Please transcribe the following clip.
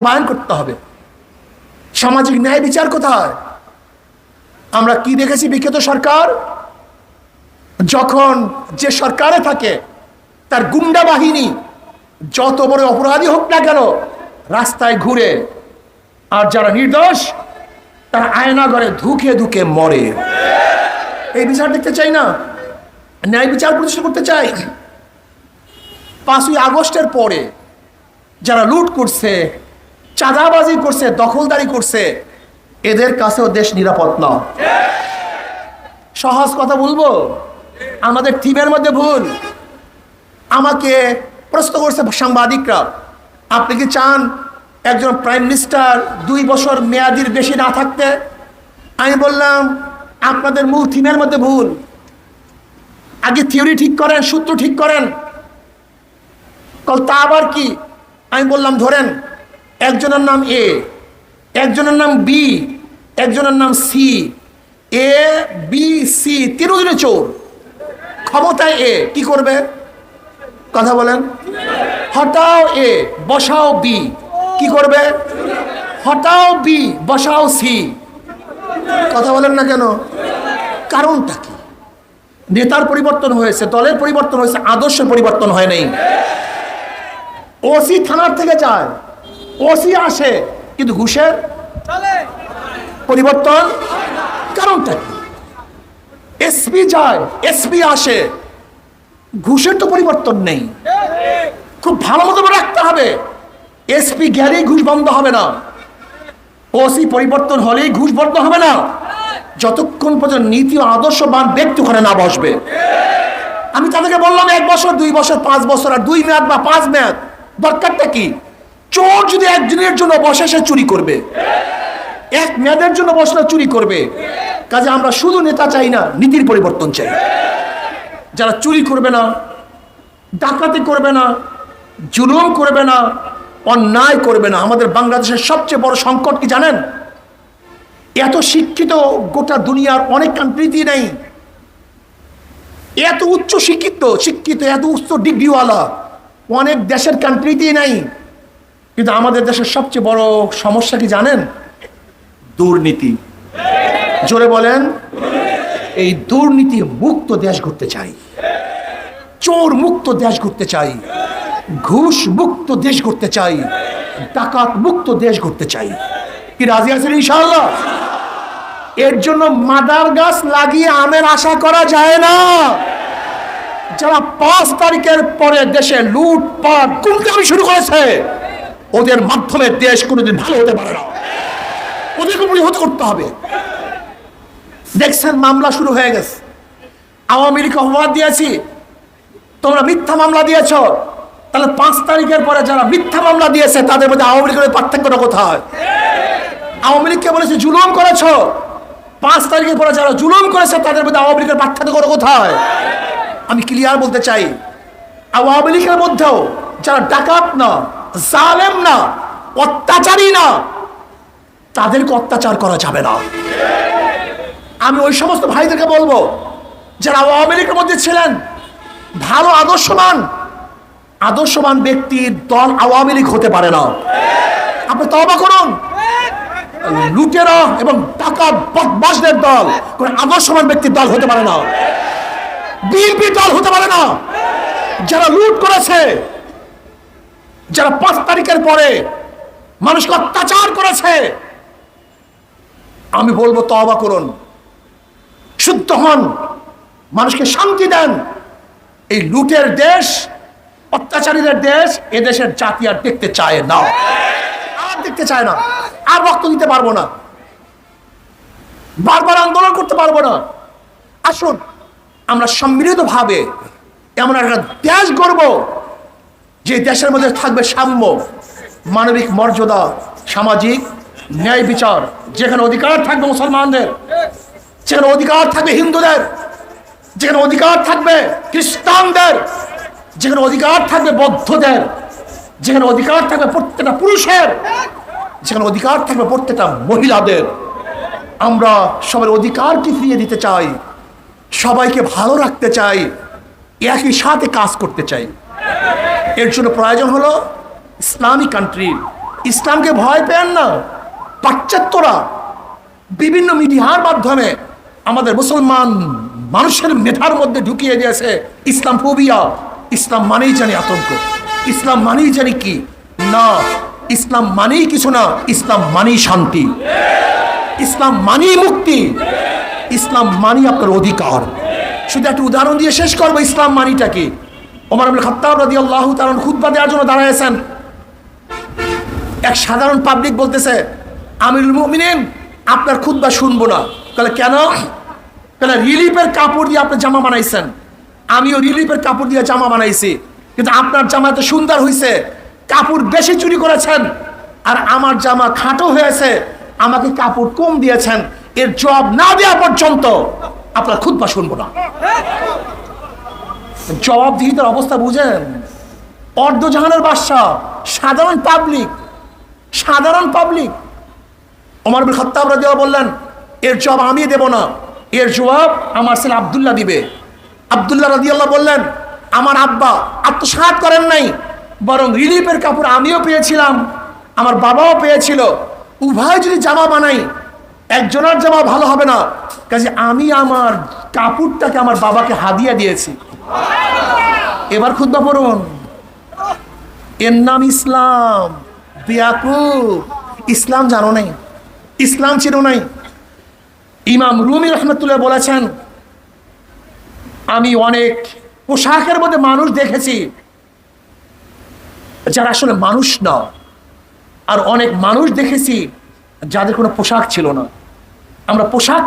বাস্তবায়ন করতে হবে। সামাজিক ন্যায় বিচার কোথায়? আমরা কি দেখেছি? বিখ্যাত সরকার যখন যে সরকারে থাকে তার গুন্ডা বাহিনী যত বড় অপরাধী হোক না কেন রাস্তায় ঘুরে, আর যারা নির্দোষ তারা আয়না ঘরে ধুকে ধুকে মরে। এই বিচার দেখতে চাই না, ন্যায় বিচার প্রতিষ্ঠা করতে চাই। 5ই আগস্টের পরে যারা লুট করছে, চাঁদাবাজি করছে, দখলদারি করছে, এদের কাছেও দেশ নিরাপদ না। সহজ কথা বলবো, আমাদের থিমের মধ্যে ভুল। আমাকে প্রশ্ন করছে সাংবাদিকরা, আপনি কি চান একজন প্রাইম মিনিস্টার 2 বছর মেয়াদির বেশি না থাকতে? আমি বললাম আপনাদের মূল থিমের মধ্যে ভুল। আগে থিওরি ঠিক করেন, সূত্র ঠিক করেন। তা আবার কি? আমি বললাম ধরেন একজনের নাম এ, একজনের নাম বি, একজনের নাম সি। এ বি সি তিনজনে চোর, ক্ষমতায় এ, কি করবে? কথা বলেন। হটাও এ বসাও বি, কি করবে? হটাও বি বসাও সি। কথা বলেন না কেন? কারণটা কি? নেতার পরিবর্তন হয়েছে, দলের পরিবর্তন হয়েছে, আদর্শের পরিবর্তন হয় নাই। ওসি থানার থেকে যায়, ওসি আসে, কিন্তু ঘুষের পরিবর্তন কারণটা কি? এসপি যায়, এসপি আসে, ঘুষের তো পরিবর্তন নেই। খুব ভালো মতো রাখতে হবে, এসপি গেলেই ঘুষ বন্ধ হবে না, ওসি পরিবর্তন হলেই ঘুষ বন্ধ হবে না, যতক্ষণ পর্যন্ত নীতি ও আদর্শবান ব্যক্তি ওখানে না বসবে। আমি তাদেরকে বললাম 1 বছর, 2 বছর, 5 বছর, আর 2 মেয়াদ বা 5 মেয়াদ দরকারটা কি? চোর যদি একদিনের জন্য বসে সে চুরি করবে, 1 মেয়াদের জন্য বসলে চুরি করবে। কাজে আমরা শুধু নেতা চাই না, নীতির পরিবর্তন চাই। যারা চুরি করবে না, ডাকাতি করবে না, জুলুম করবে না, অন্যায় করবে না। আমাদের বাংলাদেশের সবচেয়ে বড় সংকট কি জানেন? এত শিক্ষিত গোটা দুনিয়ার অনেক কান্ট্রিতেই নেই। এত উচ্চ শিক্ষিত এত উচ্চ ডিগ্রিওয়ালা অনেক দেশের কান্ট্রিতেই নাই। কিন্তু আমাদের দেশের সবচেয়ে বড় সমস্যা কি জানেন? দুর্নীতি। জোরে বলেন। এই দুর্নীতি মুক্ত দেশ করতে চাই, চোর মুক্ত দেশ করতে চাই, ঘুষ মুক্ত দেশ করতে চাই, ডাকাত মুক্ত দেশ করতে চাই। কি রাজি আছেন ইনশাআল্লাহ? এর জন্য মাদার গাছ লাগিয়ে আমের আশা করা যায় না। যারা 5 তারিখের পরে দেশে লুটপাট গুন্ডামি শুরু করেছে, ওদের মাধ্যমে দেশ কোনোদিন ভালো হতে পারে না। ওদেরকে প্রতিহত করতে হবে। দেখছেন মামলা শুরু হয়ে গেছে। আওয়ামী লীগ অপবাদ দিয়েছি, তোমরা মিথ্যা মামলা দিয়েছ, তাহলে 5 তারিখের পরে যারা মিথ্যা মামলা দিয়েছে তাদের মধ্যে আওয়ামী লীগের পার্থক্যটা কোথায়? আওয়ামী লীগকে বলেছে জুলুম করেছ, 5 তারিখের পরে যারা জুলুম করেছে তাদের মধ্যে আওয়ামী লীগের পার্থক্য কোথায়? আমি ক্লিয়ার বলতে চাই, আওয়ামী লীগের মধ্যেও যারা ডাকাত না, জালেম না, অত্যাচারী না, তাদেরকে অত্যাচার করা যাবে না। আমি ওই সমস্ত ভাইদেরকে বলবো যারা আওয়ামী লীগের মধ্যে ছিলেন, ভালো আদর্শবান ব্যক্তির দল আওয়ামী লীগ হতে পারে না। আপনি তওবা করুন। লুটেরা এবং ডাকাত বদমাশদের দল কোন আদর্শবান ব্যক্তির দল হতে পারে না, বিএনপি দল হতে পারে না। যারা লুট করেছে, যারা 5 তারিখের পরে মানুষকে অত্যাচার করেছে, আমি বলবো তওবা করুন, শুদ্ধ হন, মানুষকে শান্তি দেন। এই লুটের দেশ, অত্যাচারীদের দেশ, এ দেশের জাতি আর দেখতে চায় না, আর দেখতে চায় না, আর রক্ত দিতে পারবো না, বারবার আন্দোলন করতে পারবো না। আসুন আমরা সম্মিলিতভাবে এমন একটা দেশ গড়ব যে দেশের মধ্যে থাকবে সাম্য, মানবিক মর্যাদা, সামাজিক ন্যায় বিচার, যেখানে অধিকার থাকবে মুসলমানদের, যেখানে অধিকার থাকবে হিন্দুদের, যেখানে অধিকার থাকবে খ্রিস্টানদের, যেখানে অধিকার থাকবে বৌদ্ধদের, যেখানে অধিকার থাকবে প্রত্যেকটা পুরুষের, যেখানে অধিকার থাকবে প্রত্যেকটা মহিলাদের। আমরা সবার অধিকারকে ফিরিয়ে দিতে চাই, সবাইকে ভালো রাখতে চাই, একই সাথে কাজ করতে চাই। এর জন্য প্রয়োজন হলো ইসলামিক কান্ট্রি, ইসলামকে ভয় পেন না। পাশ্চাত্যরা বিভিন্ন মিডিয়ার মাধ্যমে আমাদের মুসলমান মানুষের মেধার মধ্যে ঢুকিয়ে দিয়েছে ইসলাম ফোবিয়া। ইসলাম মানেই জানি আতঙ্ক, ইসলাম মানেই জানি কি না, ইসলাম মানেই কিছু না, ইসলাম মানেই শান্তি, ইসলাম মানেই মুক্তি, ইসলাম মানেই আপনার অধিকার। শুধু একটা উদাহরণ দিয়ে শেষ করবো ইসলাম মানিটা কি। ওমর ইবনে খাত্তাব রাদিয়াল্লাহু তাআলা খুতবা দেওয়ার জন্য দাঁড়ায়ছেন। এক সাধারণ পাবলিক বলতেছে, আমিরুল মুমিনিন আপনার খুতবা শুনবো না। তাহলে কেন? তাহলে রিলিফের কাপড় দিয়ে আপনি জামা বানাইছেন, আমিও রিলিফের কাপড় দিয়ে জামা বানাইছি, কিন্তু আপনার জামা এত সুন্দর হয়েছে, কাপড় বেশি চুরি করেছেন, আর আমার জামা খাটো হয়েছে, আমাকে কাপড় কম দিয়েছেন। এর জবাব না দেওয়া পর্যন্ত আপনার খুতবা শুনবো না। জবাবদিহিতার অবস্থা বুঝেন? অর্ধজাহানের বাদশা, সাধারণ পাবলিক, সাধারণ পাবলিক। ওমর ইবনে খাত্তাব রাদিয়াল্লাহু বললেন, এর জবাব আমি দেব না, এর জবাব আমার ছেলে আব্দুল্লাহ দিবে। আব্দুল্লাহ রাদিয়াল্লাহু বললেন, আমার আব্বা আত্মসাৎ করেন নাই, বরং রিলিফের কাপড় আমিও পেয়েছিলাম, আমার বাবাও পেয়েছিল, উভয় যদি জামা বানাই একজনের জামা ভালো হবে না, কাজে আমি আমার কাপড়টাকে আমার বাবাকে হাদিয়া দিয়েছি। এবার খুতবা পড়ুন। এর নাম ইসলাম। বেয়াকুব, ইসলাম জানো নাই, ইসলাম চিনো নাই। ইমাম রুমি রহমতুল্লাহ বলেছেন, আমি অনেক পোশাকের মধ্যে মানুষ দেখেছি যারা আসলে মানুষ না, আর অনেক মানুষ দেখেছি যাদের কোনো পোশাক ছিল না। আমরা পোশাক